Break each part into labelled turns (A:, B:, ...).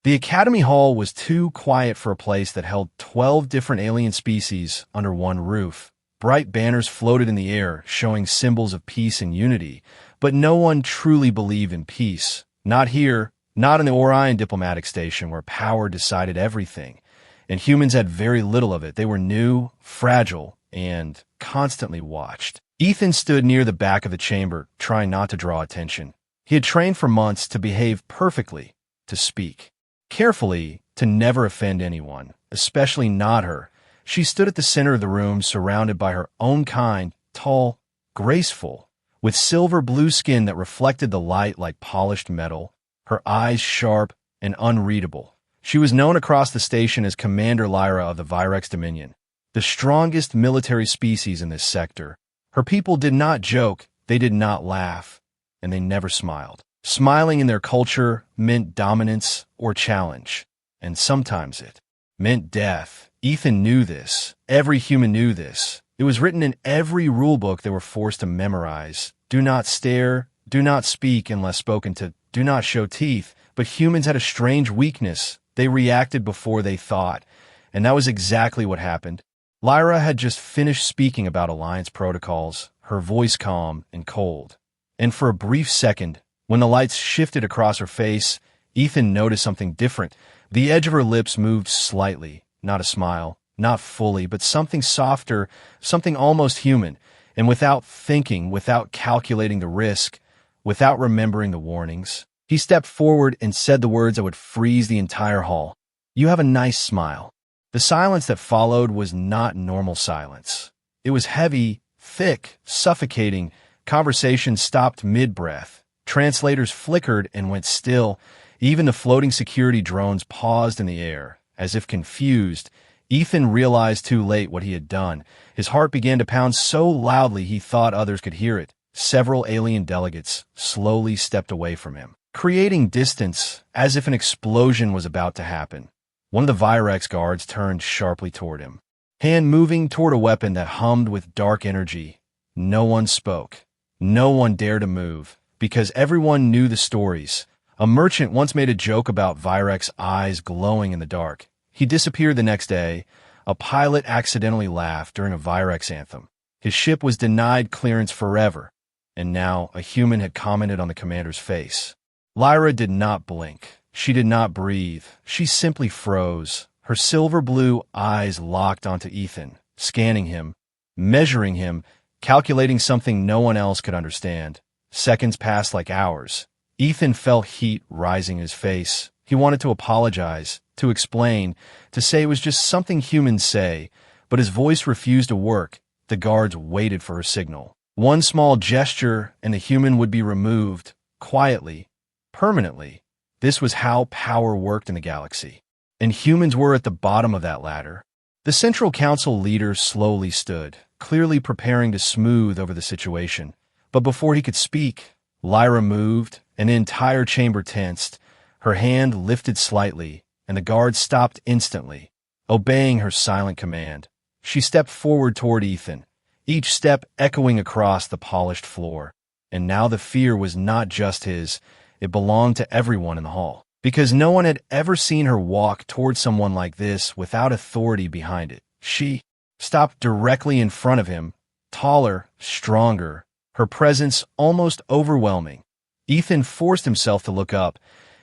A: The Academy Hall was too quiet for a place that held 12 different alien species under one roof. Bright banners floated in the air, showing symbols of peace and unity, but no one truly believed in peace. Not here, not in the Orion diplomatic station where power decided everything. And humans had very little of it. They were new, fragile, and constantly watched. Ethan stood near the back of the chamber, trying not to draw attention. He had trained for months to behave perfectly, to speak carefully, to never offend anyone, especially not her. She stood at the center of the room, surrounded by her own kind, tall, graceful, with silver blue skin that reflected the light like polished metal, her eyes sharp and unreadable. She was known across the station as Commander Lyra of the Virex Dominion, the strongest military species in this sector. Her people did not joke, they did not laugh, and they never smiled. Smiling in their culture meant dominance or challenge, and sometimes it meant death. Ethan knew this. Every human knew this. It was written in every rulebook they were forced to memorize. Do not stare, do not speak unless spoken to, do not show teeth. But humans had a strange weakness. They reacted before they thought, and that was exactly what happened. Lyra had just finished speaking about Alliance protocols, her voice calm and cold. And for a brief second, when the lights shifted across her face, Ethan noticed something different. The edge of her lips moved slightly, not a smile, not fully, but something softer, something almost human. And without thinking, without calculating the risk, without remembering the warnings, he stepped forward and said the words that would freeze the entire hall. "You have a nice smile." The silence that followed was not normal silence. It was heavy, thick, suffocating. Conversation stopped mid-breath. Translators flickered and went still. Even the floating security drones paused in the air, as if confused. Ethan realized too late what he had done. His heart began to pound so loudly he thought others could hear it. Several alien delegates slowly stepped away from him, creating distance, as if an explosion was about to happen. One of the Virex guards turned sharply toward him, hand moving toward a weapon that hummed with dark energy. No one spoke. No one dared to move, because everyone knew the stories. A merchant once made a joke about Virex eyes glowing in the dark. He disappeared the next day. A pilot accidentally laughed during a Virex anthem. His ship was denied clearance forever, and now a human had commented on the commander's face. Lyra did not blink. She did not breathe. She simply froze. Her silver blue eyes locked onto Ethan, scanning him, measuring him, calculating something no one else could understand. Seconds passed like hours. Ethan felt heat rising in his face. He wanted to apologize, to explain, to say it was just something humans say, but his voice refused to work. The guards waited for her signal. One small gesture and the human would be removed, quietly, permanently. This was how power worked in the galaxy, and humans were at the bottom of that ladder. The Central Council leader slowly stood, clearly preparing to smooth over the situation. But before he could speak, Lyra moved, and the entire chamber tensed. Her hand lifted slightly, and the guards stopped instantly, obeying her silent command. She stepped forward toward Ethan, each step echoing across the polished floor. And now the fear was not just his, it belonged to everyone in the hall, because no one had ever seen her walk toward someone like this without authority behind it. She stopped directly in front of him, taller, stronger, her presence almost overwhelming. Ethan forced himself to look up,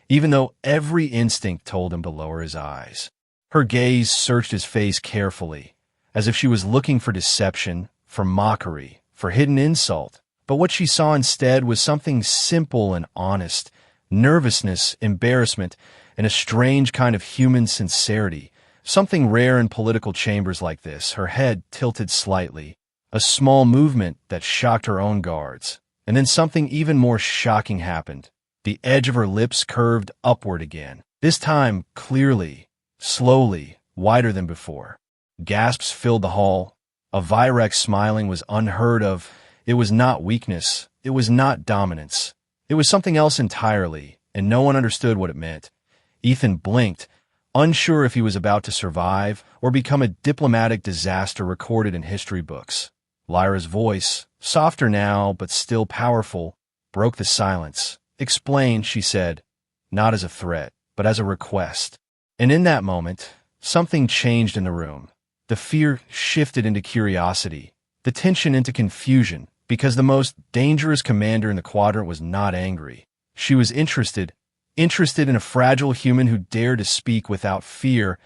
A: even though every instinct told him to lower his eyes. Her gaze searched his face carefully, as if she was looking for deception, for mockery, for hidden insult. But what she saw instead was something simple and honest, nervousness, embarrassment, and a strange kind of human sincerity, something rare in political chambers like this. Her head tilted slightly, a small movement that shocked her own guards. And then something even more shocking happened. The edge of her lips curved upward again, this time clearly, slowly, wider than before. Gasps filled the hall. A Virex smiling was unheard of. It was not weakness. It was not dominance. It was something else entirely, and no one understood what it meant. Ethan blinked, unsure if he was about to survive or become a diplomatic disaster recorded in history books. Lyra's voice, softer now but still powerful, broke the silence. "Explain," she said, not as a threat, but as a request. And in that moment, something changed in the room. The fear shifted into curiosity, the tension into confusion, because the most dangerous commander in the quadrant was not angry. She was interested in a fragile human who dared to speak without fear,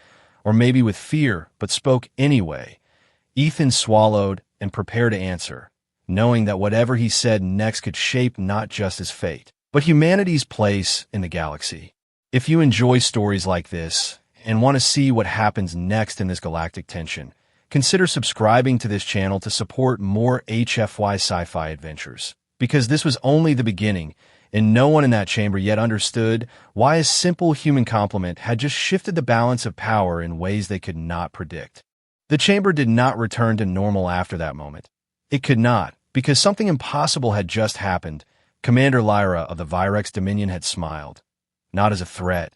A: or maybe with fear, but spoke anyway. Ethan swallowed and prepared to answer, knowing that whatever he said next could shape not just his fate, but humanity's place in the galaxy. If you enjoy stories like this and want to see what happens next in this galactic tension, consider subscribing to this channel to support more HFY sci-fi adventures. Because this was only the beginning, and no one in that chamber yet understood why a simple human compliment had just shifted the balance of power in ways they could not predict. The chamber did not return to normal after that moment. It could not, because something impossible had just happened. Commander Lyra of the Virex Dominion had smiled. Not as a threat,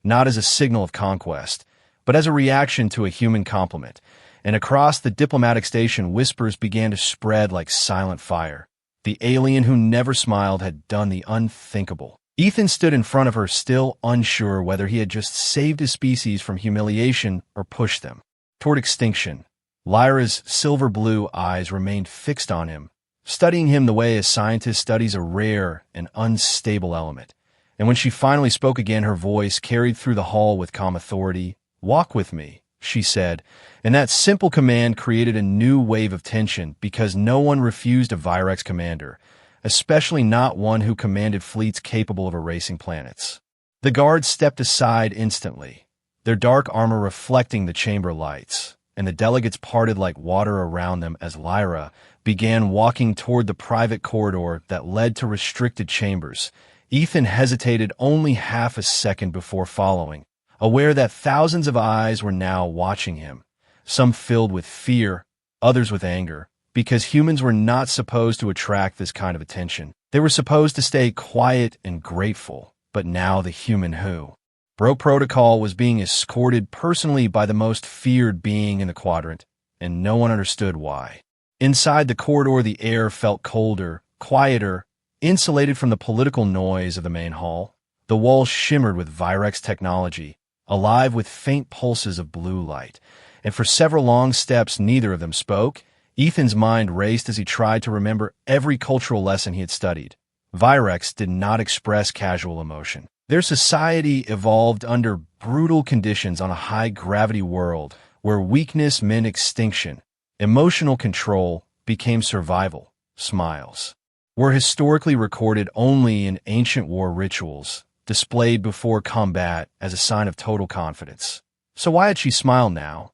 A: not as a signal of conquest, but as a reaction to a human compliment. And across the diplomatic station, whispers began to spread like silent fire. The alien who never smiled had done the unthinkable. Ethan stood in front of her, still unsure whether he had just saved his species from humiliation or pushed them toward extinction. Lyra's silver-blue eyes remained fixed on him, studying him the way a scientist studies a rare and unstable element. And when she finally spoke again, her voice carried through the hall with calm authority. "Walk with me," she said, and that simple command created a new wave of tension because no one refused a Virex commander, especially not one who commanded fleets capable of erasing planets. The guards stepped aside instantly, their dark armor reflecting the chamber lights, and the delegates parted like water around them as Lyra began walking toward the private corridor that led to restricted chambers. Ethan hesitated only half a second before following, aware that thousands of eyes were now watching him, some filled with fear, others with anger, because humans were not supposed to attract this kind of attention. They were supposed to stay quiet and grateful, but now the human who broke protocol was being escorted personally by the most feared being in the quadrant, and no one understood why. Inside the corridor, the air felt colder, quieter, insulated from the political noise of the main hall. The walls shimmered with Virex technology, alive with faint pulses of blue light, and for several long steps neither of them spoke. Ethan's mind raced as he tried to remember every cultural lesson he had studied. Virex did not express casual emotion. Their society evolved under brutal conditions on a high-gravity world where weakness meant extinction. Emotional control became survival. Smiles were historically recorded only in ancient war rituals, displayed before combat as a sign of total confidence. So why had she smiled now?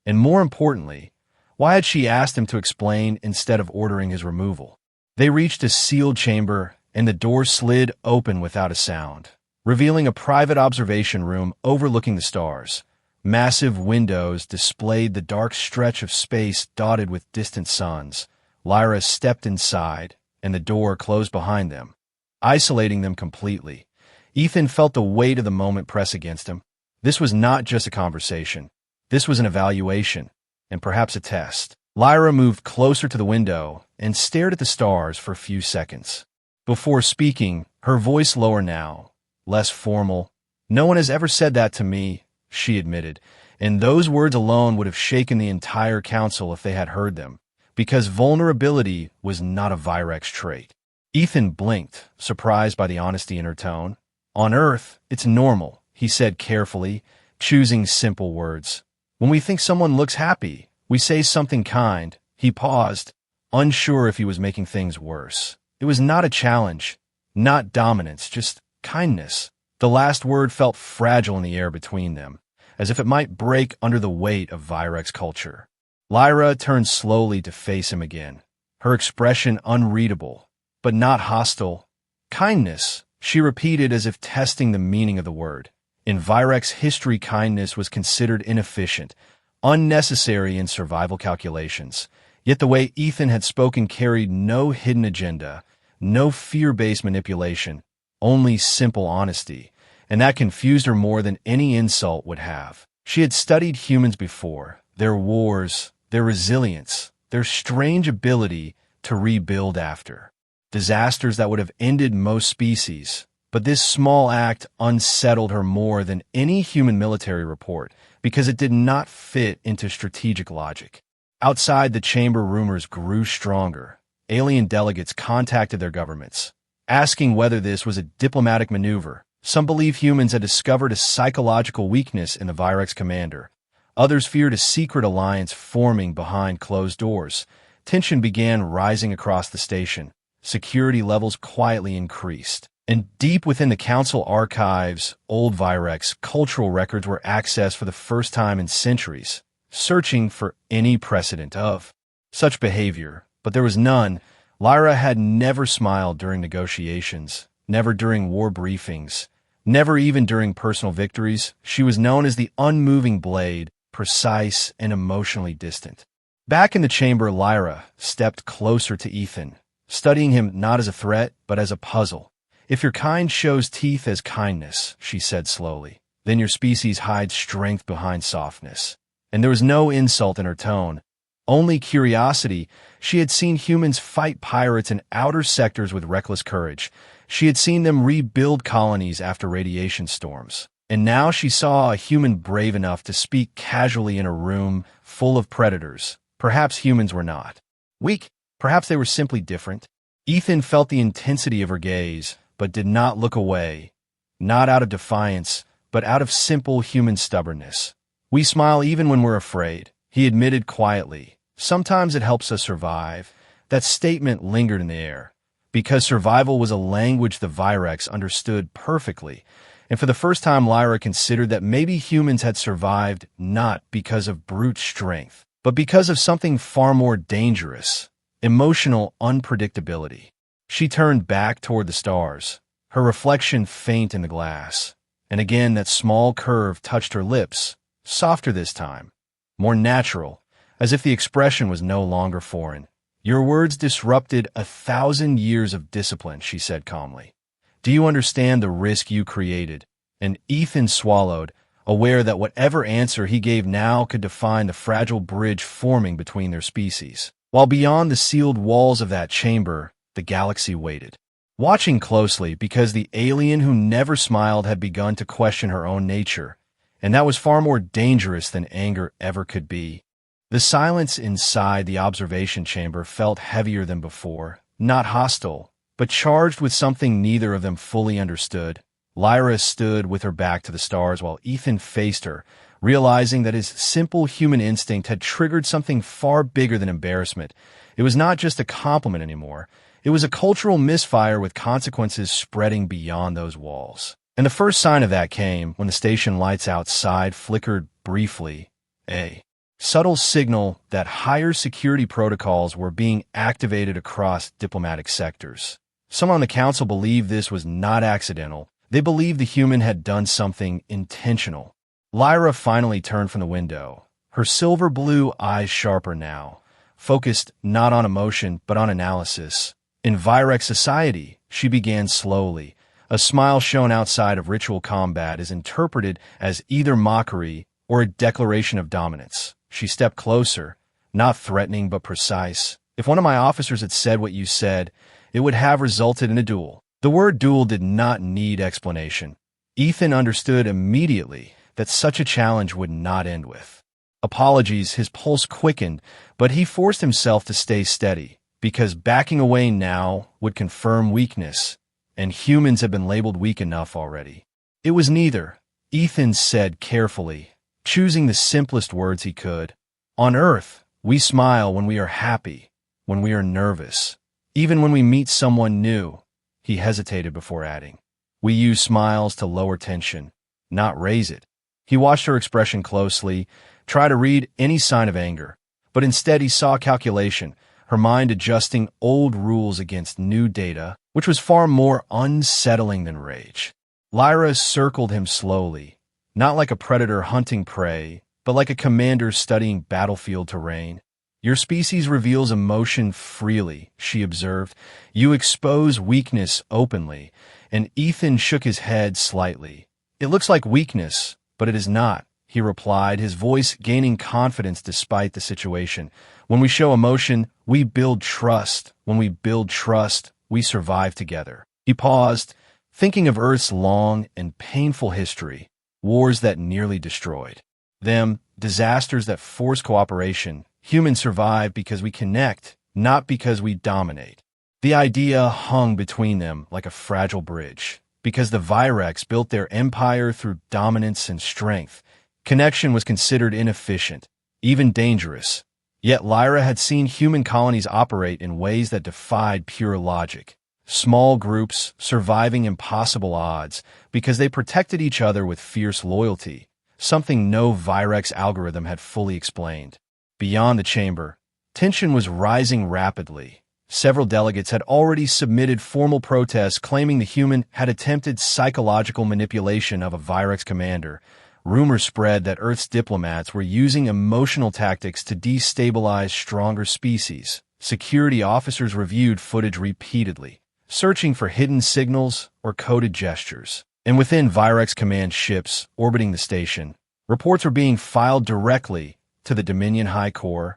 A: And more importantly, why had she asked him to explain instead of ordering his removal? They reached a sealed chamber, and the door slid open without a sound, revealing a private observation room overlooking the stars. Massive windows displayed the dark stretch of space dotted with distant suns. Lyra stepped inside, and the door closed behind them, isolating them completely. Ethan felt the weight of the moment press against him. This was not just a conversation. This was an evaluation, and perhaps a test. Lyra moved closer to the window and stared at the stars for a few seconds. Before speaking, her voice lower now, less formal. "No one has ever said that to me," she admitted, and those words alone would have shaken the entire council if they had heard them, because vulnerability was not a Virex trait. Ethan blinked, surprised by the honesty in her tone. "On Earth, it's normal," he said carefully, choosing simple words. "When we think someone looks happy, we say something kind." He paused, unsure if he was making things worse. It was not a challenge, not dominance, just kindness. The last word felt fragile in the air between them, as if it might break under the weight of Virex culture. Lyra turned slowly to face him again, her expression unreadable, but not hostile. "Kindness," she repeated as if testing the meaning of the word. In Virex history, kindness was considered inefficient, unnecessary in survival calculations. Yet the way Ethan had spoken carried no hidden agenda, no fear-based manipulation, only simple honesty, and that confused her more than any insult would have. She had studied humans before, their wars, their resilience, their strange ability to rebuild after disasters that would have ended most species, But this small act unsettled her more than any human military report because it did not fit into strategic logic. Outside the chamber, rumors grew stronger. Alien delegates contacted their governments, asking whether this was a diplomatic maneuver. Some believe humans had discovered a psychological weakness in the Virex commander. Others feared a secret alliance forming behind closed doors. Tension began rising across the station. Security levels quietly increased. And deep within the council archives, old Virex cultural records were accessed for the first time in centuries, searching for any precedent of such behavior. But there was none. Lyra had never smiled during negotiations, never during war briefings, never even during personal victories. She was known as the unmoving blade, precise and emotionally distant. Back in the chamber, Lyra stepped closer to Ethan, studying him not as a threat, but as a puzzle. "If your kind shows teeth as kindness," she said slowly, "then your species hides strength behind softness." And there was no insult in her tone, only curiosity. She had seen humans fight pirates in outer sectors with reckless courage. She had seen them rebuild colonies after radiation storms. And now she saw a human brave enough to speak casually in a room full of predators. Perhaps humans were not weak. Perhaps they were simply different. Ethan felt the intensity of her gaze, but did not look away. Not out of defiance, but out of simple human stubbornness. "We smile even when we're afraid," he admitted quietly. "Sometimes it helps us survive." That statement lingered in the air, because survival was a language the Virex understood perfectly. And for the first time, Lyra considered that maybe humans had survived not because of brute strength, but because of something far more dangerous: emotional unpredictability. She turned back toward the stars, her reflection faint in the glass. And again that small curve touched her lips, softer this time, more natural, as if the expression was no longer foreign. "Your words disrupted 1,000 years of discipline," she said calmly. "Do you understand the risk you created?" And Ethan swallowed, aware that whatever answer he gave now could define the fragile bridge forming between their species. While beyond the sealed walls of that chamber, the galaxy waited, watching closely, because the alien who never smiled had begun to question her own nature, and that was far more dangerous than anger ever could be. The silence inside the observation chamber felt heavier than before, not hostile, but charged with something neither of them fully understood. Lyra stood with her back to the stars while Ethan faced her, realizing that his simple human instinct had triggered something far bigger than embarrassment. It was not just a compliment anymore. It was a cultural misfire with consequences spreading beyond those walls. And the first sign of that came when the station lights outside flickered briefly, a subtle signal that higher security protocols were being activated across diplomatic sectors. Some on the council believed this was not accidental. They believed the human had done something intentional. Lyra finally turned from the window, her silver blue eyes sharper now, focused not on emotion but on analysis. "In Virex society," she began slowly, a smile shown outside of ritual combat is interpreted as either mockery or a declaration of dominance. She stepped closer, not threatening but precise. "If one of my officers had said what you said, it would have resulted in a duel." The word duel did not need explanation. Ethan understood immediately that such a challenge would not end with apologies. His pulse quickened, but he forced himself to stay steady, because backing away now would confirm weakness, and humans had been labeled weak enough already. "It was neither," Ethan said carefully, choosing the simplest words he could. "On Earth, we smile when we are happy, when we are nervous, even when we meet someone new." He hesitated before adding, "We use smiles to lower tension, not raise it." He watched her expression closely, tried to read any sign of anger, but instead he saw calculation, her mind adjusting old rules against new data, which was far more unsettling than rage. Lyra circled him slowly, not like a predator hunting prey, but like a commander studying battlefield terrain. "Your species reveals emotion freely," she observed. "You expose weakness openly." And Ethan shook his head slightly. "It looks like weakness, but it is not," he replied, his voice gaining confidence despite the situation. "When we show emotion, we build trust. When we build trust, we survive together." He paused, thinking of Earth's long and painful history, wars that nearly destroyed them, disasters that force cooperation. Humans survive because we connect, not because we dominate. The idea hung between them like a fragile bridge, because the Virex built their empire through dominance and strength. Connection was considered inefficient, even dangerous. Yet Lyra had seen human colonies operate in ways that defied pure logic. Small groups surviving impossible odds because they protected each other with fierce loyalty, something no Virex algorithm had fully explained. Beyond the chamber, tension was rising rapidly. Several delegates had already submitted formal protests claiming the human had attempted psychological manipulation of a Virex commander. Rumors spread that Earth's diplomats were using emotional tactics to destabilize stronger species. Security officers reviewed footage repeatedly, searching for hidden signals or coded gestures. And within Virex command ships orbiting the station, reports were being filed directly to the Dominion High Corps,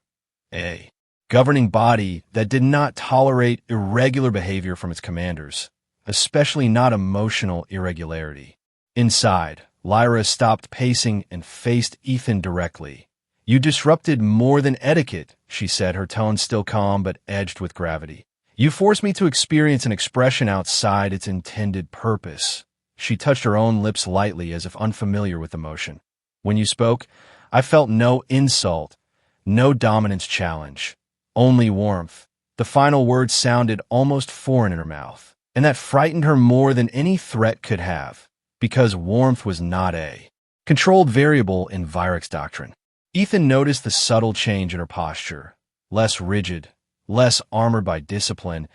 A: a governing body that did not tolerate irregular behavior from its commanders, especially not emotional irregularity. Inside, Lyra stopped pacing and faced Ethan directly. "You disrupted more than etiquette," she said, her tone still calm but edged with gravity. "You forced me to experience an expression outside its intended purpose." She touched her own lips lightly as if unfamiliar with emotion. "When you spoke, I felt no insult, no dominance challenge, only warmth." The final words sounded almost foreign in her mouth, and that frightened her more than any threat could have, because warmth was not a controlled variable in Virex doctrine. Ethan noticed the subtle change in her posture, less rigid, less armored by discipline,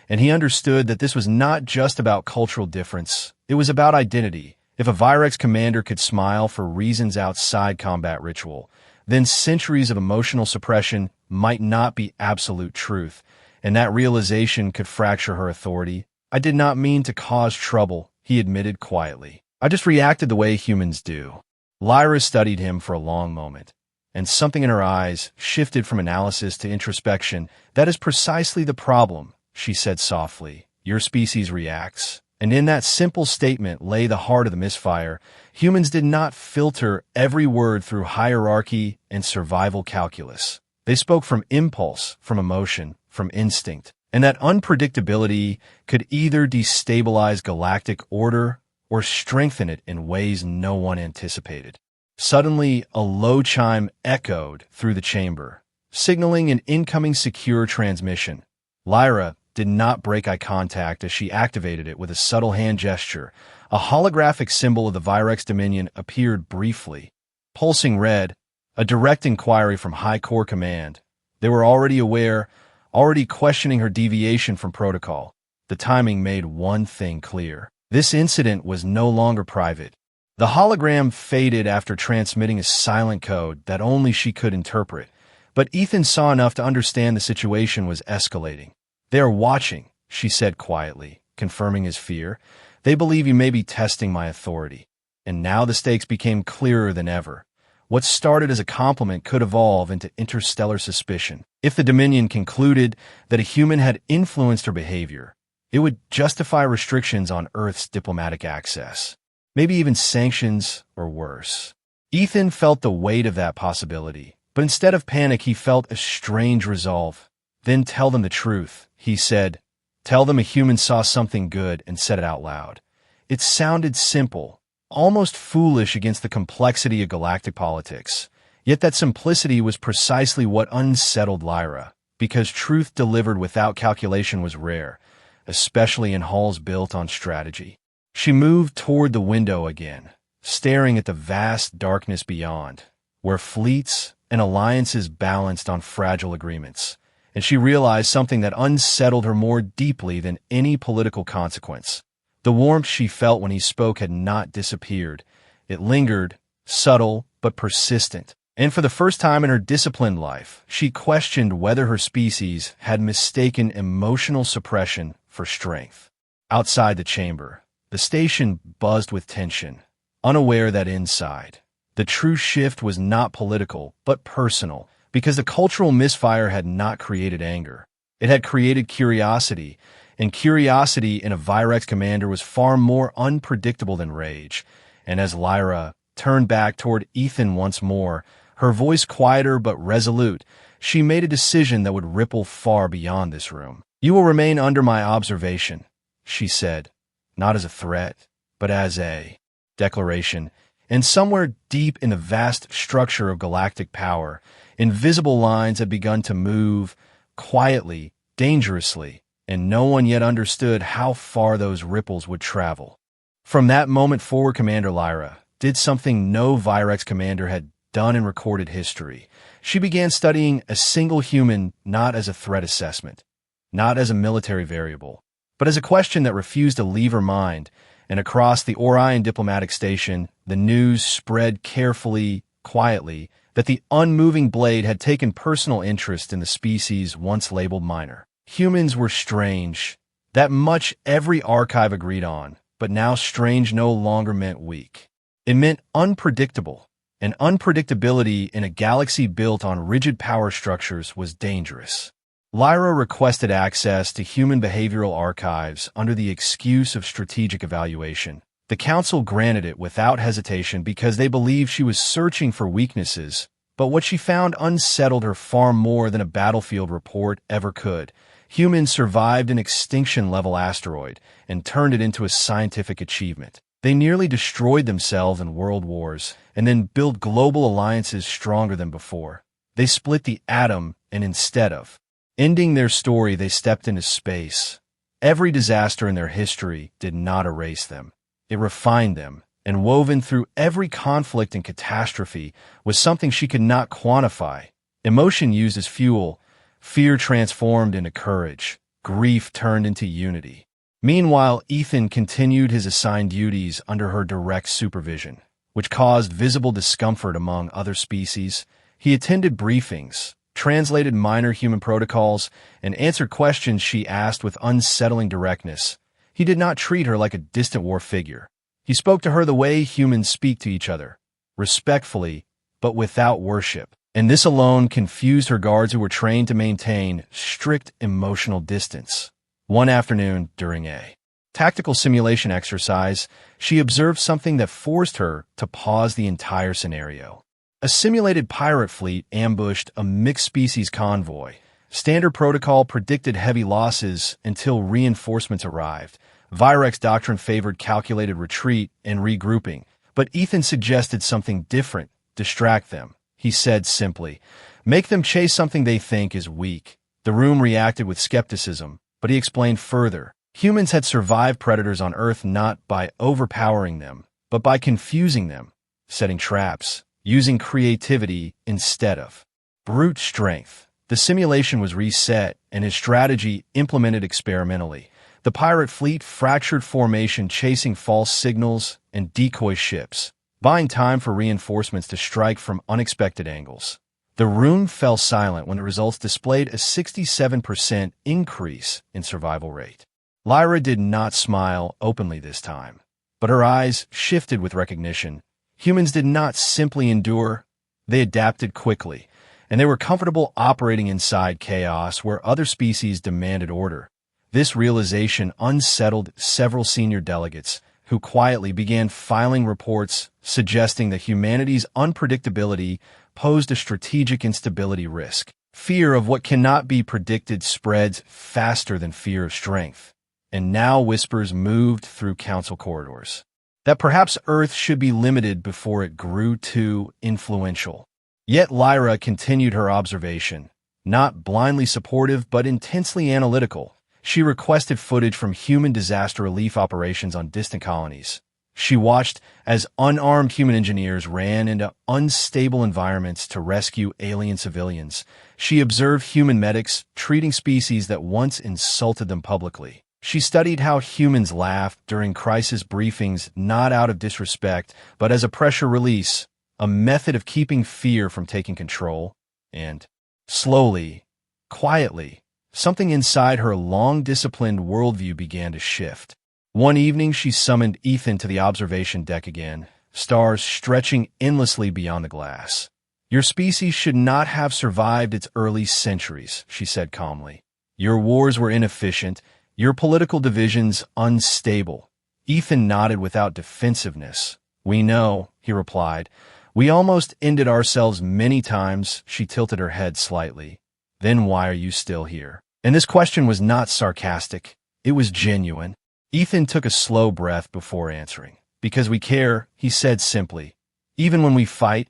A: and he understood that this was not just about cultural difference, it was about identity. If a Virex commander could smile for reasons outside combat ritual, then centuries of emotional suppression might not be absolute truth, and that realization could fracture her authority. "I did not mean to cause trouble," he admitted quietly. "I just reacted the way humans do." Lyra studied him for a long moment, and something in her eyes shifted from analysis to introspection. "That is precisely the problem," she said softly. "Your species reacts." And in that simple statement lay the heart of the misfire. Humans did not filter every word through hierarchy and survival calculus. They spoke from impulse, from emotion, from instinct. And that unpredictability could either destabilize galactic order or strengthen it in ways no one anticipated. Suddenly, a low chime echoed through the chamber, signaling an incoming secure transmission. Lyra did not break eye contact as she activated it with a subtle hand gesture. A holographic symbol of the Virex Dominion appeared briefly, pulsing red, a direct inquiry from High Corps Command. They were already aware, already questioning her deviation from protocol. The timing made one thing clear. This incident was no longer private. The hologram faded after transmitting a silent code that only she could interpret, but Ethan saw enough to understand the situation was escalating. "They are watching," she said quietly, confirming his fear. "They believe you may be testing my authority." And now the stakes became clearer than ever. What started as a compliment could evolve into interstellar suspicion. If the Dominion concluded that a human had influenced her behavior, it would justify restrictions on Earth's diplomatic access, maybe even sanctions or worse. Ethan felt the weight of that possibility, but instead of panic, he felt a strange resolve. "Then tell them the truth," he said. "Tell them a human saw something good and said it out loud." It sounded simple, almost foolish against the complexity of galactic politics. Yet that simplicity was precisely what unsettled Lyra, because truth delivered without calculation was rare, especially in halls built on strategy. She moved toward the window again, staring at the vast darkness beyond, where fleets and alliances balanced on fragile agreements. And she realized something that unsettled her more deeply than any political consequence. The warmth she felt when he spoke had not disappeared. It lingered, subtle but persistent. And for the first time in her disciplined life, she questioned whether her species had mistaken emotional suppression for strength. Outside the chamber, the station buzzed with tension, unaware that inside, the true shift was not political but personal. Because the cultural misfire had not created anger. It had created curiosity. and curiosity in a Virex commander was far more unpredictable than rage. And as Lyra turned back toward Ethan once more, her voice quieter but resolute, she made a decision that would ripple far beyond this room. "You will remain under my observation," she said, not as a threat, but as a declaration. And somewhere deep in the vast structure of galactic power, invisible lines had begun to move, quietly, dangerously, and no one yet understood how far those ripples would travel. From that moment forward, Commander Lyra did something no Virex commander had done in recorded history. She began studying a single human not as a threat assessment, not as a military variable, but as a question that refused to leave her mind. And across the Orion diplomatic station, the news spread carefully, quietly, that the unmoving Blade had taken personal interest in the species once labeled minor. Humans were strange. That much every archive agreed on, but now strange no longer meant weak. It meant unpredictable, and unpredictability in a galaxy built on rigid power structures was dangerous. Lyra requested access to human behavioral archives under the excuse of strategic evaluation. The Council granted it without hesitation because they believed she was searching for weaknesses, but what she found unsettled her far more than a battlefield report ever could. Humans survived an extinction-level asteroid and turned it into a scientific achievement. They nearly destroyed themselves in world wars and then built global alliances stronger than before. They split the atom, and instead of ending their story, they stepped into space. Every disaster in their history did not erase them. It refined them, and woven through every conflict and catastrophe was something she could not quantify. Emotion used as fuel, fear transformed into courage, grief turned into unity. Meanwhile, Ethan continued his assigned duties under her direct supervision, which caused visible discomfort among other species. He attended briefings, translated minor human protocols, and answered questions she asked with unsettling directness. He did not treat her like a distant war figure. He spoke to her the way humans speak to each other, respectfully, but without worship. And this alone confused her guards, who were trained to maintain strict emotional distance. One afternoon, during a tactical simulation exercise, she observed something that forced her to pause the entire scenario. A simulated pirate fleet ambushed a mixed-species convoy. Standard protocol predicted heavy losses until reinforcements arrived. Virex doctrine favored calculated retreat and regrouping, but Ethan suggested something different: distract them. He said simply, "Make them chase something they think is weak." The room reacted with skepticism, but he explained further. Humans had survived predators on Earth not by overpowering them, but by confusing them, setting traps, using creativity instead of brute strength. The simulation was reset, and his strategy implemented experimentally. The pirate fleet fractured formation, chasing false signals and decoy ships, buying time for reinforcements to strike from unexpected angles. The room fell silent when the results displayed a 67% increase in survival rate. Lyra did not smile openly this time, but her eyes shifted with recognition. Humans did not simply endure, they adapted quickly, and they were comfortable operating inside chaos where other species demanded order. This realization unsettled several senior delegates, who quietly began filing reports suggesting that humanity's unpredictability posed a strategic instability risk. Fear of what cannot be predicted spreads faster than fear of strength, and now whispers moved through council corridors that perhaps Earth should be limited before it grew too influential. Yet Lyra continued her observation, not blindly supportive but intensely analytical. She requested footage from human disaster relief operations on distant colonies. She watched as unarmed human engineers ran into unstable environments to rescue alien civilians. She observed human medics treating species that once insulted them publicly. She studied how humans laughed during crisis briefings, not out of disrespect, but as a pressure release, a method of keeping fear from taking control. And slowly, quietly, something inside her long-disciplined worldview began to shift. One evening, she summoned Ethan to the observation deck again, stars stretching endlessly beyond the glass. "Your species should not have survived its early centuries," she said calmly. "Your wars were inefficient, Your political division's unstable. Ethan nodded without defensiveness. We know, he replied. We almost ended ourselves many times. She tilted her head slightly. Then why are you still here? And this question was not sarcastic. It was genuine. Ethan took a slow breath before answering. Because we care, he said simply. Even when we fight,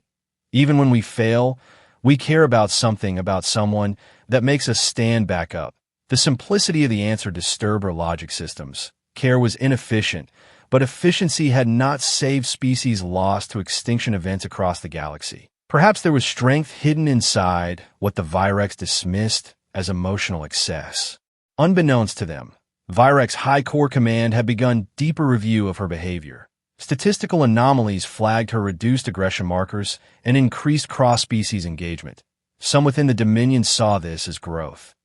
A: even when we fail, we care about something, about someone that makes us stand back up. The simplicity of the answer disturbed her logic systems. Care was inefficient, but efficiency had not saved species lost to extinction events across the galaxy. Perhaps there was strength hidden inside what the Virex dismissed as emotional excess. Unbeknownst to them, Virex High Core Command had begun deeper review of her behavior. Statistical anomalies flagged her reduced aggression markers and increased cross-species engagement. Some within the Dominion saw this as growth.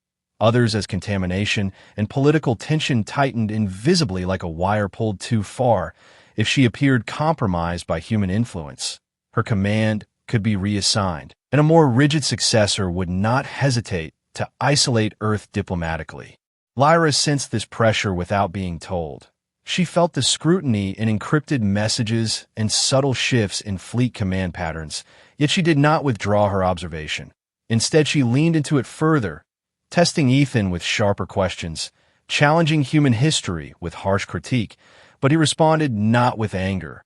A: Others as contamination, and political tension tightened invisibly like a wire pulled too far. If she appeared compromised by human influence, her command could be reassigned, and a more rigid successor would not hesitate to isolate Earth diplomatically. Lyra sensed this pressure without being told. She felt the scrutiny in encrypted messages and subtle shifts in fleet command patterns, yet she did not withdraw her observation. Instead, she leaned into it further, testing Ethan with sharper questions, challenging human history with harsh critique, but he responded not with anger,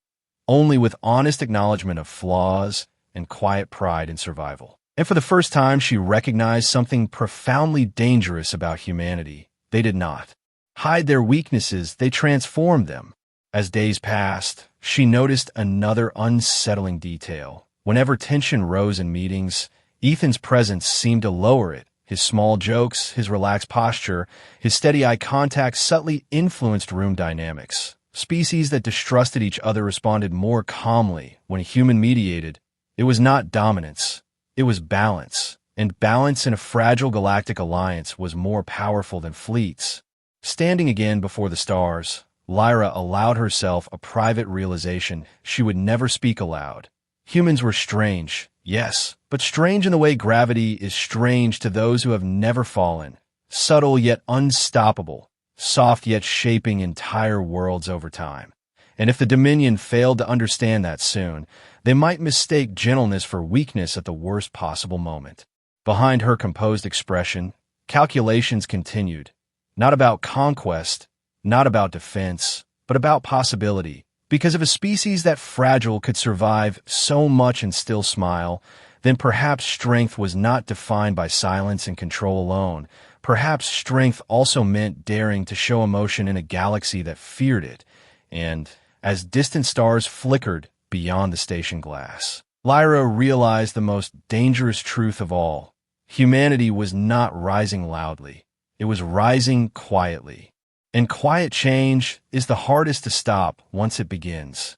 A: only with honest acknowledgement of flaws and quiet pride in survival. And for the first time, she recognized something profoundly dangerous about humanity. They did not hide their weaknesses, they transformed them. As days passed, she noticed another unsettling detail. Whenever tension rose in meetings, Ethan's presence seemed to lower it. His small jokes, his relaxed posture, his steady eye contact subtly influenced room dynamics. Species that distrusted each other responded more calmly when a human mediated. It was not dominance, it was balance. And balance in a fragile galactic alliance was more powerful than fleets. Standing again before the stars, Lyra allowed herself a private realization she would never speak aloud. Humans were strange, yes, but strange in the way gravity is strange to those who have never fallen. Subtle yet unstoppable, soft yet shaping entire worlds over time. And if the Dominion failed to understand that soon, they might mistake gentleness for weakness at the worst possible moment. Behind her composed expression, calculations continued. Not about conquest, not about defense, but about possibility. Because if a species that fragile could survive so much and still smile, then perhaps strength was not defined by silence and control alone. Perhaps strength also meant daring to show emotion in a galaxy that feared it. And as distant stars flickered beyond the station glass, Lyra realized the most dangerous truth of all. Humanity was not rising loudly. It was rising quietly. And quiet change is the hardest to stop once it begins.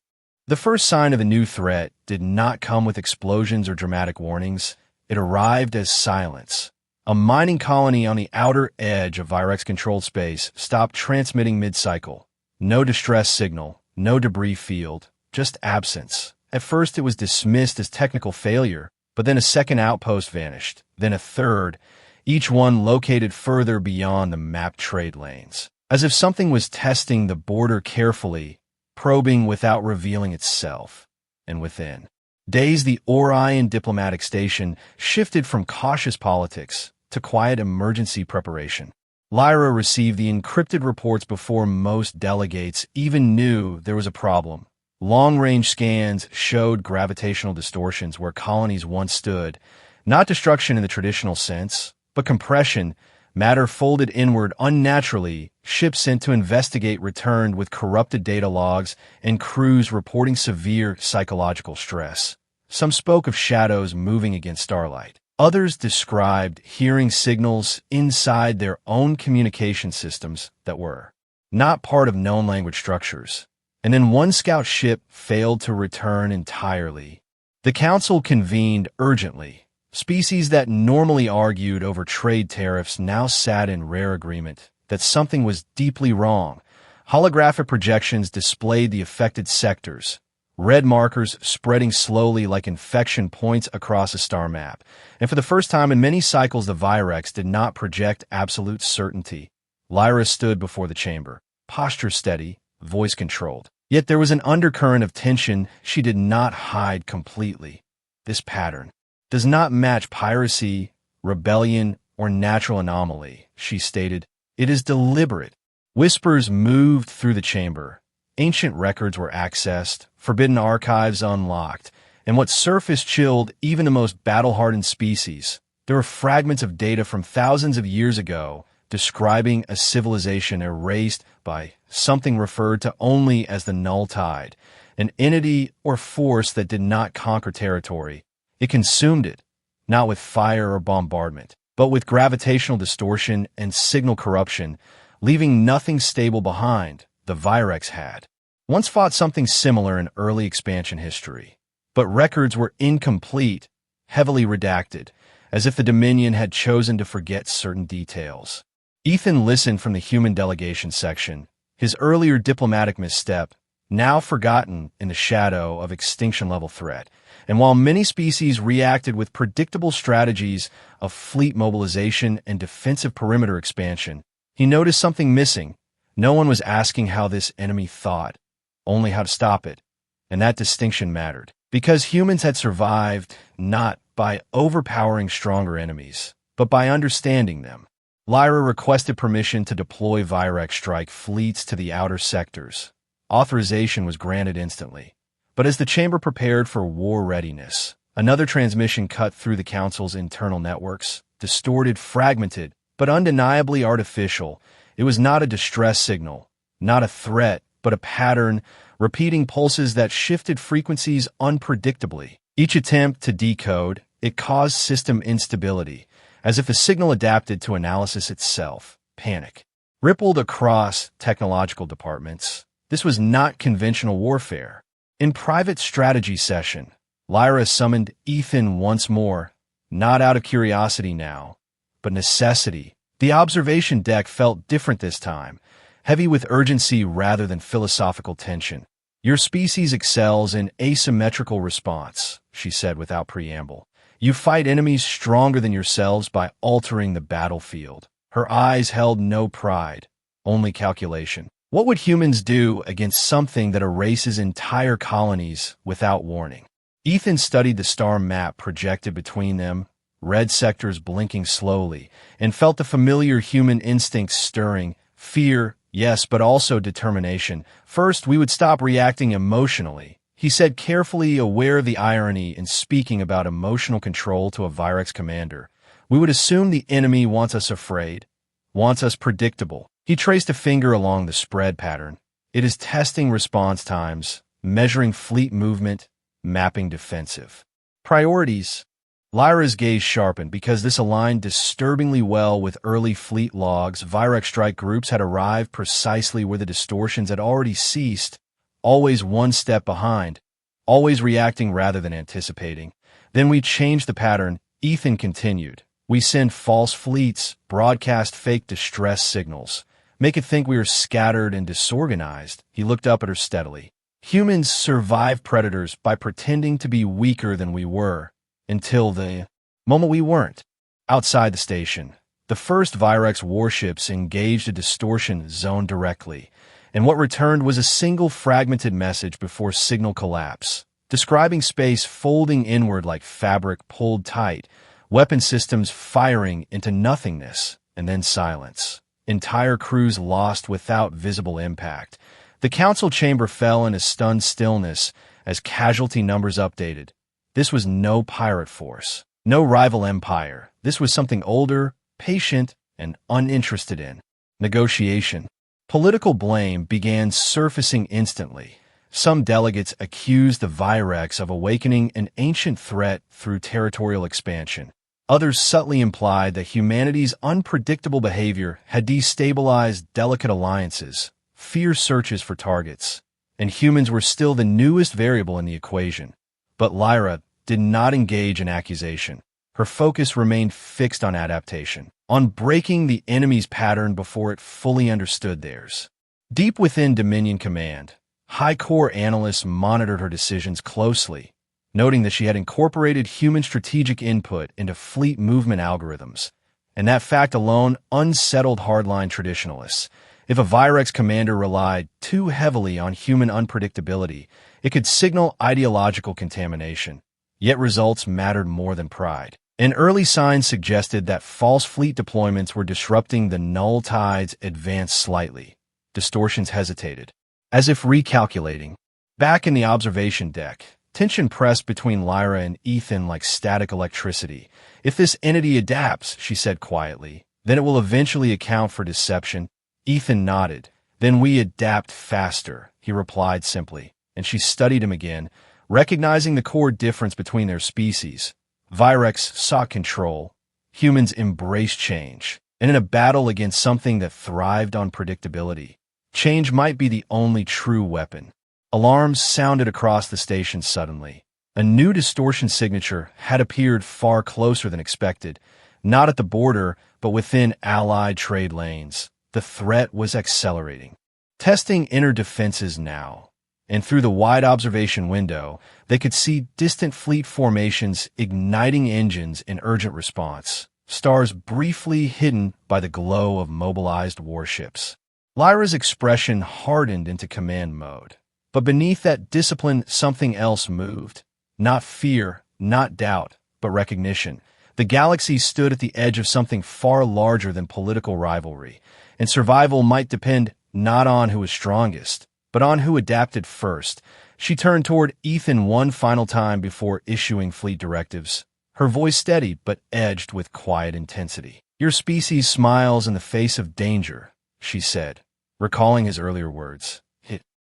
A: The first sign of a new threat did not come with explosions or dramatic warnings. It arrived as silence. A mining colony on the outer edge of Virex-controlled space stopped transmitting mid-cycle. No distress signal, no debris field, just absence. At first it was dismissed as technical failure, but then a second outpost vanished, then a third, each one located further beyond the mapped trade lanes. As if something was testing the border carefully, probing without revealing itself. And within days, the Orion diplomatic station shifted from cautious politics to quiet emergency preparation. Lyra received the encrypted reports before most delegates even knew there was a problem. Long-range scans showed gravitational distortions where colonies once stood, not destruction in the traditional sense, but compression, matter folded inward unnaturally. Ships sent to investigate returned with corrupted data logs and crews reporting severe psychological stress. Some spoke of shadows moving against starlight. Others described hearing signals inside their own communication systems that were not part of known language structures. And then one scout ship failed to return entirely. The council convened urgently. Species that normally argued over trade tariffs now sat in rare agreement that something was deeply wrong. Holographic projections displayed the affected sectors, red markers spreading slowly like infection points across a star map. And for the first time in many cycles, the Virex did not project absolute certainty. Lyra stood before the chamber, posture steady, voice controlled. Yet there was an undercurrent of tension she did not hide completely. This pattern does not match piracy, rebellion, or natural anomaly, she stated. It is deliberate. Whispers moved through the chamber. Ancient records were accessed, forbidden archives unlocked, and what surfaced chilled even the most battle-hardened species. There were fragments of data from thousands of years ago describing a civilization erased by something referred to only as the null tide, an entity or force that did not conquer territory. It consumed it, not with fire or bombardment, but with gravitational distortion and signal corruption, leaving nothing stable behind. The Virex had once fought something similar in early expansion history, but records were incomplete, heavily redacted, as if the Dominion had chosen to forget certain details. Ethan listened from the human delegation section, his earlier diplomatic misstep, now forgotten in the shadow of extinction-level threat. And while many species reacted with predictable strategies of fleet mobilization and defensive perimeter expansion, he noticed something missing. No one was asking how this enemy thought, only how to stop it. And that distinction mattered, because humans had survived not by overpowering stronger enemies, but by understanding them. Lyra requested permission to deploy Virex strike fleets to the outer sectors. Authorization was granted instantly. But as the chamber prepared for war readiness, another transmission cut through the Council's internal networks, distorted, fragmented, but undeniably artificial. It was not a distress signal, not a threat, but a pattern, repeating pulses that shifted frequencies unpredictably. Each attempt to decode, it caused system instability, as if the signal adapted to analysis itself. Panic rippled across technological departments. This was not conventional warfare. In private strategy session, Lyra summoned Ethan once more, not out of curiosity now, but necessity. The observation deck felt different this time, heavy with urgency rather than philosophical tension. Your species excels in asymmetrical response, she said without preamble. You fight enemies stronger than yourselves by altering the battlefield. Her eyes held no pride, only calculation. What would humans do against something that erases entire colonies without warning? Ethan studied the star map projected between them, red sectors blinking slowly, and felt the familiar human instincts stirring. Fear, yes, but also determination. First, we would stop reacting emotionally, he said, carefully aware of the irony in speaking about emotional control to a Virex commander. We would assume the enemy wants us afraid, wants us predictable. He traced a finger along the spread pattern. It is testing response times, measuring fleet movement, mapping defensive priorities. Lyra's gaze sharpened because this aligned disturbingly well with early fleet logs. Virex strike groups had arrived precisely where the distortions had already ceased, always one step behind, always reacting rather than anticipating. Then we changed the pattern, Ethan continued. We send false fleets, broadcast fake distress signals, make it think we are scattered and disorganized. He looked up at her steadily. Humans survive predators by pretending to be weaker than we were, until the moment we weren't. Outside the station, the first Virex warships engaged a distortion zone directly, and what returned was a single fragmented message before signal collapse, describing space folding inward like fabric pulled tight, weapon systems firing into nothingness, and then silence. Entire crews lost without visible impact. The council chamber fell in a stunned stillness as casualty numbers updated. This was no pirate force, no rival empire. This was something older, patient, and uninterested in. Negotiation. Political blame began surfacing instantly. Some delegates accused the Virex of awakening an ancient threat through territorial expansion. Others subtly implied that humanity's unpredictable behavior had destabilized delicate alliances, fierce searches for targets, and humans were still the newest variable in the equation. But Lyra did not engage in accusation. Her focus remained fixed on adaptation, on breaking the enemy's pattern before it fully understood theirs. Deep within Dominion Command, High Corps analysts monitored her decisions closely, noting that she had incorporated human strategic input into fleet movement algorithms, and that fact alone unsettled hardline traditionalists. If a Virex commander relied too heavily on human unpredictability, it could signal ideological contamination. Yet results mattered more than pride. And early signs suggested that false fleet deployments were disrupting the null tide's advance slightly. Distortions hesitated, as if recalculating. Back in the observation deck, tension pressed between Lyra and Ethan like static electricity. If this entity adapts, she said quietly, then it will eventually account for deception. Ethan nodded. Then we adapt faster, he replied simply, and she studied him again, recognizing the core difference between their species. Virex sought control. Humans embraced change, and in a battle against something that thrived on predictability, change might be the only true weapon. Alarms sounded across the station suddenly. A new distortion signature had appeared far closer than expected, not at the border, but within Allied trade lanes. The threat was accelerating. Testing inner defenses now, and through the wide observation window, they could see distant fleet formations igniting engines in urgent response, stars briefly hidden by the glow of mobilized warships. Lyra's expression hardened into command mode. But beneath that discipline, something else moved. Not fear, not doubt, but recognition. The galaxy stood at the edge of something far larger than political rivalry, and survival might depend not on who was strongest, but on who adapted first. She turned toward Ethan one final time before issuing fleet directives, her voice steady but edged with quiet intensity. Your species smiles in the face of danger, she said, recalling his earlier words.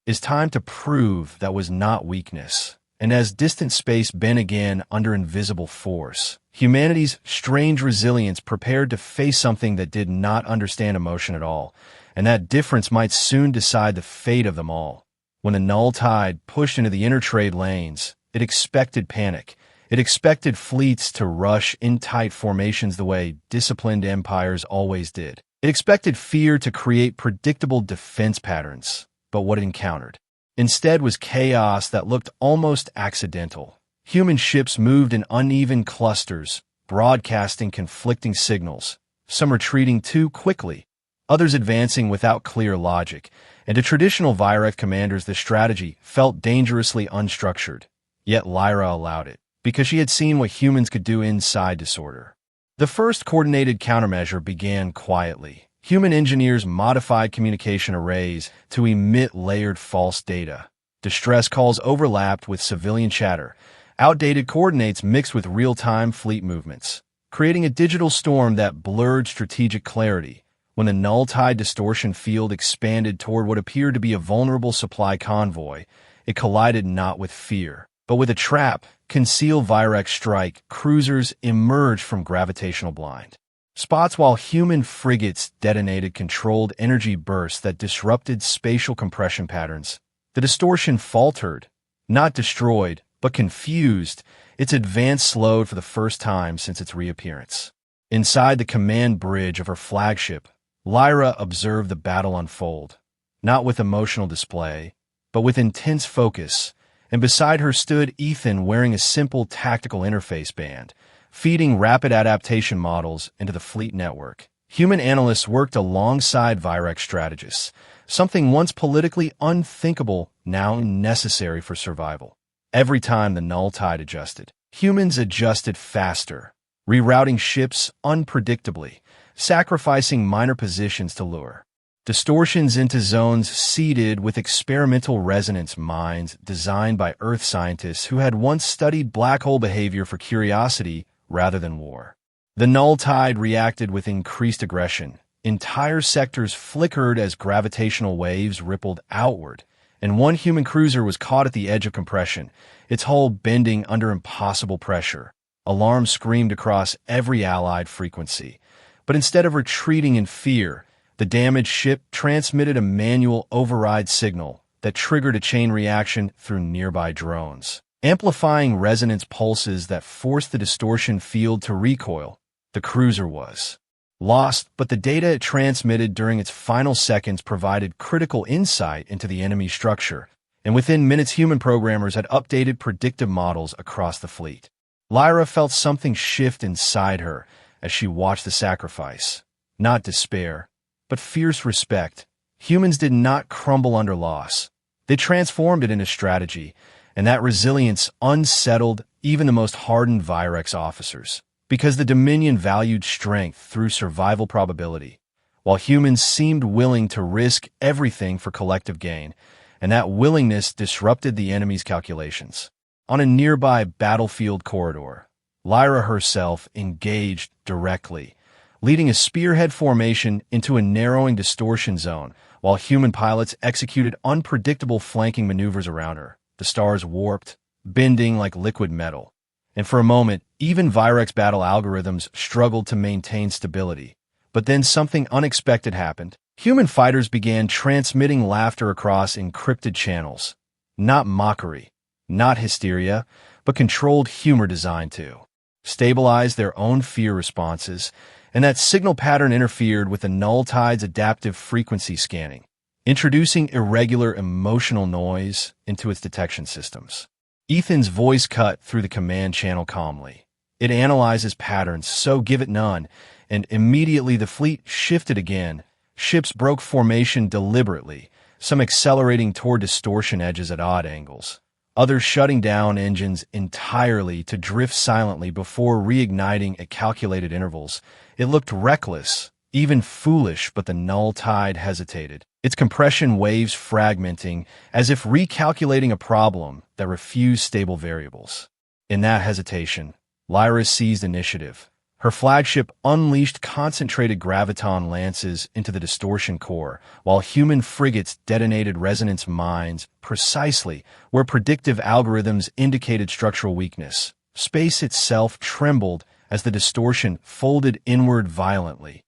A: It is time to prove that was not weakness. And as distant space bent again under invisible force, humanity's strange resilience prepared to face something that did not understand emotion at all, and that difference might soon decide the fate of them all. When the null tide pushed into the inner trade lanes, it expected panic. It expected fleets to rush in tight formations the way disciplined empires always did. It expected fear to create predictable defense patterns. But what it encountered instead was chaos that looked almost accidental. Human ships moved in uneven clusters, broadcasting conflicting signals, some retreating too quickly, others advancing without clear logic, and to traditional Virex commanders the strategy felt dangerously unstructured. Yet Lyra allowed it, because she had seen what humans could do inside disorder. The first coordinated countermeasure began quietly. Human engineers modified communication arrays to emit layered false data. Distress calls overlapped with civilian chatter. Outdated coordinates mixed with real-time fleet movements, creating a digital storm that blurred strategic clarity. When the null tide distortion field expanded toward what appeared to be a vulnerable supply convoy, it collided not with fear, but with a trap. Concealed Virex strike cruisers emerged from gravitational blind spots while human frigates detonated controlled energy bursts that disrupted spatial compression patterns. The distortion faltered, not destroyed, but confused. Its advance slowed for the first time since its reappearance. Inside the command bridge of her flagship, Lyra observed the battle unfold, not with emotional display, but with intense focus, and beside her stood Ethan wearing a simple tactical interface band, feeding rapid adaptation models into the fleet network. Human analysts worked alongside Virex strategists, something once politically unthinkable, now necessary for survival. Every time the null tide adjusted, humans adjusted faster, rerouting ships unpredictably, sacrificing minor positions to lure distortions into zones seeded with experimental resonance mines designed by Earth scientists who had once studied black hole behavior for curiosity rather than war. The null tide reacted with increased aggression. Entire sectors flickered as gravitational waves rippled outward, and one human cruiser was caught at the edge of compression, its hull bending under impossible pressure. Alarms screamed across every Allied frequency, but instead of retreating in fear, the damaged ship transmitted a manual override signal that triggered a chain reaction through nearby drones, amplifying resonance pulses that forced the distortion field to recoil. The cruiser was lost, but the data it transmitted during its final seconds provided critical insight into the enemy's structure, and within minutes human programmers had updated predictive models across the fleet. Lyra felt something shift inside her, as she watched the sacrifice. Not despair, but fierce respect. Humans did not crumble under loss. They transformed it into strategy, and that resilience unsettled even the most hardened Virex officers, because the Dominion valued strength through survival probability, while humans seemed willing to risk everything for collective gain, and that willingness disrupted the enemy's calculations. On a nearby battlefield corridor, Lyra herself engaged directly, leading a spearhead formation into a narrowing distortion zone, while human pilots executed unpredictable flanking maneuvers around her. The stars warped, bending like liquid metal. And for a moment, even Virex battle algorithms struggled to maintain stability. But then something unexpected happened. Human fighters began transmitting laughter across encrypted channels. Not mockery, not hysteria, but controlled humor designed to stabilize their own fear responses, and that signal pattern interfered with the null tide's adaptive frequency scanning, introducing irregular emotional noise into its detection systems. Ethan's voice cut through the command channel calmly. It analyzes patterns, so give it none, and immediately the fleet shifted again. Ships broke formation deliberately, some accelerating toward distortion edges at odd angles, others shutting down engines entirely to drift silently before reigniting at calculated intervals. It looked reckless, even foolish, but the null tide hesitated, its compression waves fragmenting as if recalculating a problem that refused stable variables. In that hesitation, Lyra seized initiative. Her flagship unleashed concentrated graviton lances into the distortion core, while human frigates detonated resonance mines precisely where predictive algorithms indicated structural weakness. Space itself trembled as the distortion folded inward violently,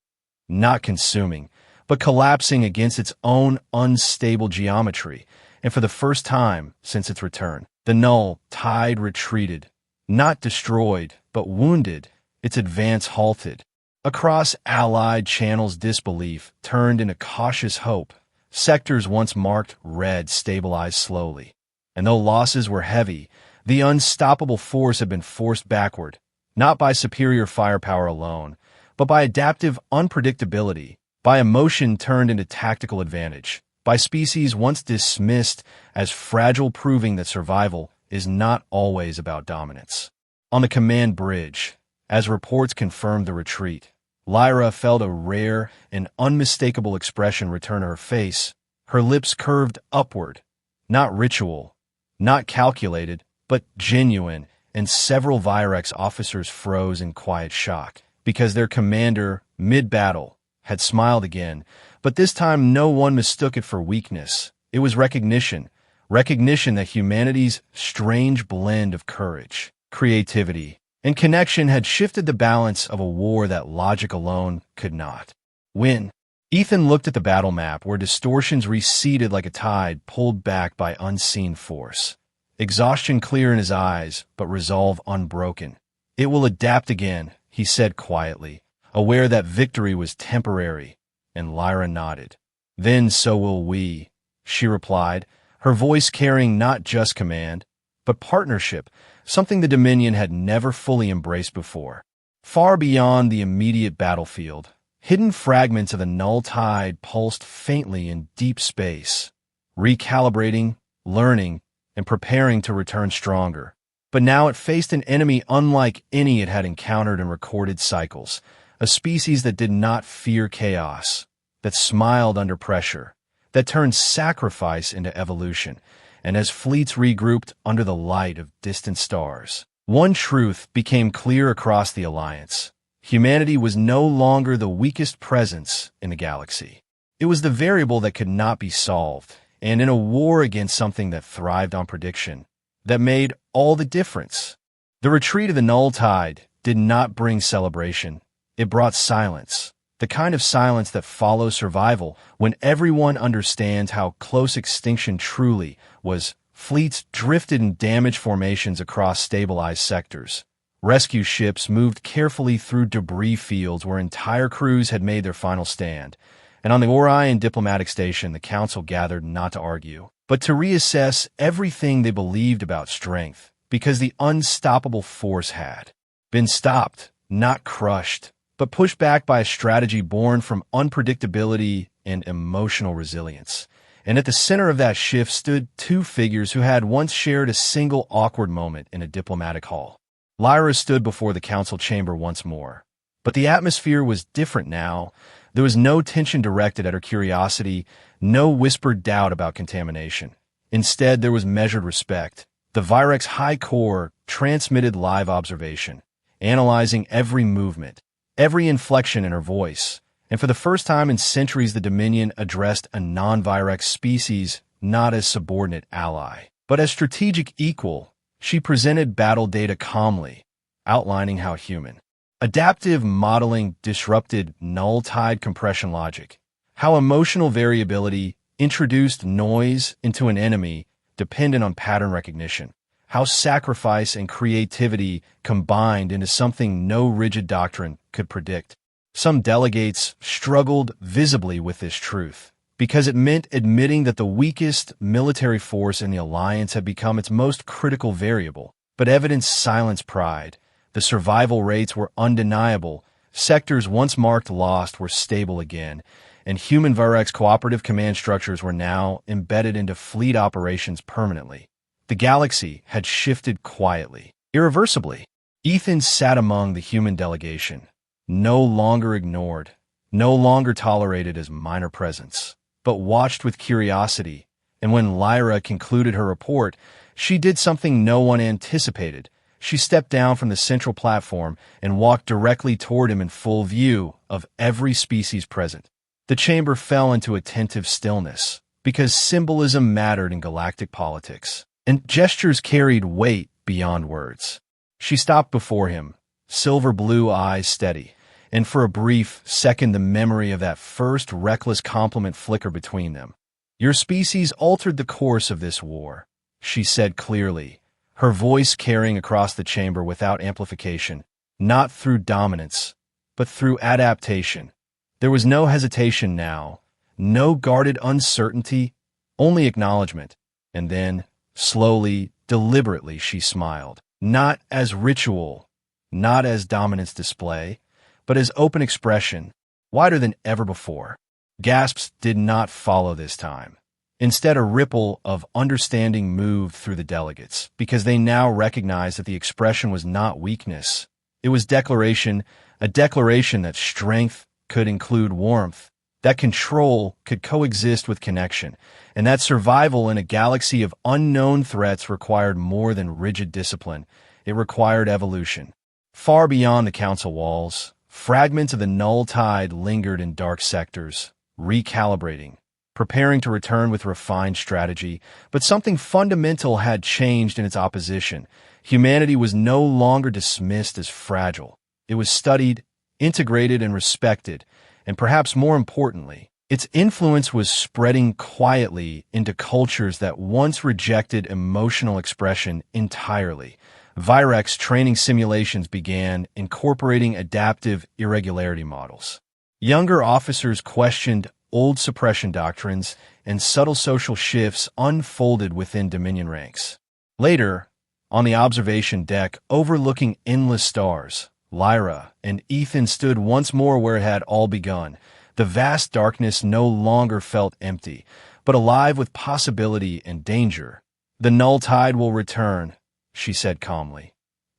A: not consuming, but collapsing against its own unstable geometry, and for the first time since its return, the null tide retreated, not destroyed, but wounded. Its advance halted. Across Allied channels, disbelief turned into cautious hope. Sectors once marked red stabilized slowly. And though losses were heavy, the unstoppable force had been forced backward, not by superior firepower alone, but by adaptive unpredictability, by emotion turned into tactical advantage, by species once dismissed as fragile, proving that survival is not always about dominance. On the command bridge, as reports confirmed the retreat, Lyra felt a rare and unmistakable expression return to her face, her lips curved upward. Not ritual, not calculated, but genuine, and several Virex officers froze in quiet shock, because their commander, mid-battle, had smiled again, but this time no one mistook it for weakness. It was recognition that humanity's strange blend of courage, creativity, and connection had shifted the balance of a war that logic alone could not win. Ethan looked at the battle map where distortions receded like a tide pulled back by unseen force. Exhaustion clear in his eyes, but resolve unbroken. It will adapt again, he said quietly, aware that victory was temporary, and Lyra nodded. Then so will we, she replied, her voice carrying not just command, but partnership, something the Dominion had never fully embraced before. Far beyond the immediate battlefield, hidden fragments of the null tide pulsed faintly in deep space, recalibrating, learning, and preparing to return stronger. But now it faced an enemy unlike any it had encountered in recorded cycles, a species that did not fear chaos, that smiled under pressure, that turned sacrifice into evolution. And as fleets regrouped under the light of distant stars, one truth became clear across the Alliance. Humanity was no longer the weakest presence in the galaxy. It was the variable that could not be solved, and in a war against something that thrived on prediction, that made all the difference. The retreat of the null tide did not bring celebration. It brought silence, the kind of silence that follows survival when everyone understands how close extinction truly was. Fleets drifted in damaged formations across stabilized sectors. Rescue ships moved carefully through debris fields where entire crews had made their final stand. And on the Orion diplomatic station, the council gathered not to argue, but to reassess everything they believed about strength, because the unstoppable force had been stopped, not crushed, but pushed back by a strategy born from unpredictability and emotional resilience. And at the center of that shift stood two figures who had once shared a single awkward moment in a diplomatic hall. Lyra stood before the council chamber once more. But the atmosphere was different now. There was no tension directed at her curiosity, no whispered doubt about contamination. Instead, there was measured respect. The Virex High Core transmitted live observation, analyzing every movement, every inflection in her voice. And for the first time in centuries, the Dominion addressed a non-Virex species not as subordinate ally, but as strategic equal. She presented battle data calmly, outlining how human adaptive modeling disrupted null tide compression logic, how emotional variability introduced noise into an enemy dependent on pattern recognition, how sacrifice and creativity combined into something no rigid doctrine could predict. Some delegates struggled visibly with this truth, because it meant admitting that the weakest military force in the alliance had become its most critical variable. But evidence silenced pride. The survival rates were undeniable. Sectors once marked lost were stable again, and human Virex cooperative command structures were now embedded into fleet operations permanently. The galaxy had shifted quietly, irreversibly. Ethan sat among the human delegation, no longer ignored, no longer tolerated as minor presence, but watched with curiosity. And when Lyra concluded her report, she did something no one anticipated. She stepped down from the central platform and walked directly toward him in full view of every species present. The chamber fell into attentive stillness, because symbolism mattered in galactic politics, and gestures carried weight beyond words. She stopped before him, silver blue eyes steady, and for a brief second the memory of that first reckless compliment flickered between them. "Your species altered the course of this war," she said clearly, her voice carrying across the chamber without amplification, not through dominance, but through adaptation. There was no hesitation now, no guarded uncertainty, only acknowledgement. And then, slowly, deliberately, she smiled, not as ritual, not as dominance display, but as open expression, wider than ever before. Gasps did not follow this time. Instead, a ripple of understanding moved through the delegates, because they now recognized that the expression was not weakness. It was declaration, a declaration that strength could include warmth, that control could coexist with connection, and that survival in a galaxy of unknown threats required more than rigid discipline. It required evolution. Far beyond the council walls, fragments of the null tide lingered in dark sectors, recalibrating, preparing to return with refined strategy. But something fundamental had changed in its opposition. Humanity was no longer dismissed as fragile. It was studied, integrated, and respected, and perhaps more importantly, its influence was spreading quietly into cultures that once rejected emotional expression entirely. Virex training simulations began incorporating adaptive irregularity models. Younger officers questioned old suppression doctrines, and subtle social shifts unfolded within Dominion ranks. Later, on the observation deck overlooking endless stars, Lyra and Ethan stood once more where it had all begun. The vast darkness no longer felt empty, but alive with possibility and danger. "The null tide will return," she said calmly,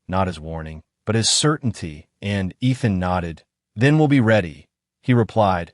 A: not as warning, but as certainty, and Ethan nodded. "Then we'll be ready," he replied,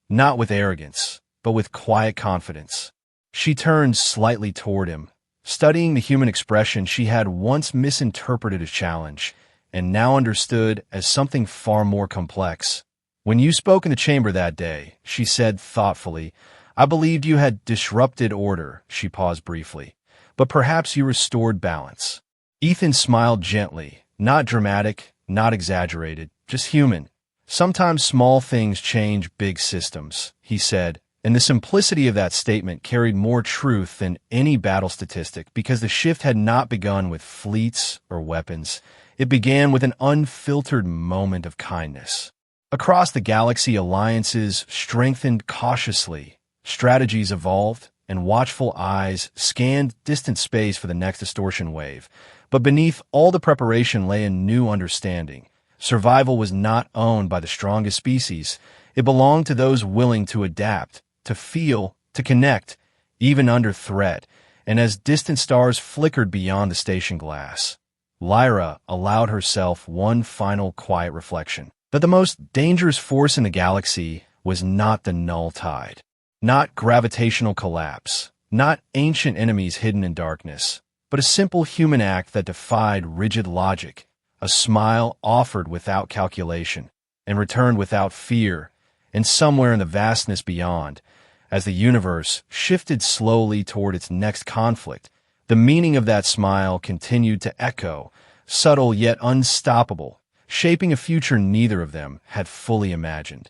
A: not with arrogance, but with quiet confidence. She turned slightly toward him, studying the human expression she had once misinterpreted as challenge, and now understood as something far more complex. "When you spoke in the chamber that day," she said thoughtfully, "I believed you had disrupted order." She paused briefly. "But perhaps you restored balance." Ethan smiled gently, not dramatic, not exaggerated, just human. "Sometimes small things change big systems," he said, and the simplicity of that statement carried more truth than any battle statistic, because the shift had not begun with fleets or weapons. It began with an unfiltered moment of kindness. Across the galaxy, alliances strengthened cautiously, strategies evolved, and watchful eyes scanned distant space for the next distortion wave. But beneath all the preparation lay a new understanding. Survival was not owned by the strongest species. It belonged to those willing to adapt, to feel, to connect, even under threat. And as distant stars flickered beyond the station glass, Lyra allowed herself one final quiet reflection: that the most dangerous force in the galaxy was not the null tide, not gravitational collapse, not ancient enemies hidden in darkness, but a simple human act that defied rigid logic, a smile offered without calculation and returned without fear. And somewhere in the vastness beyond, as the universe shifted slowly toward its next conflict, the meaning of that smile continued to echo, subtle yet unstoppable, shaping a future neither of them had fully imagined.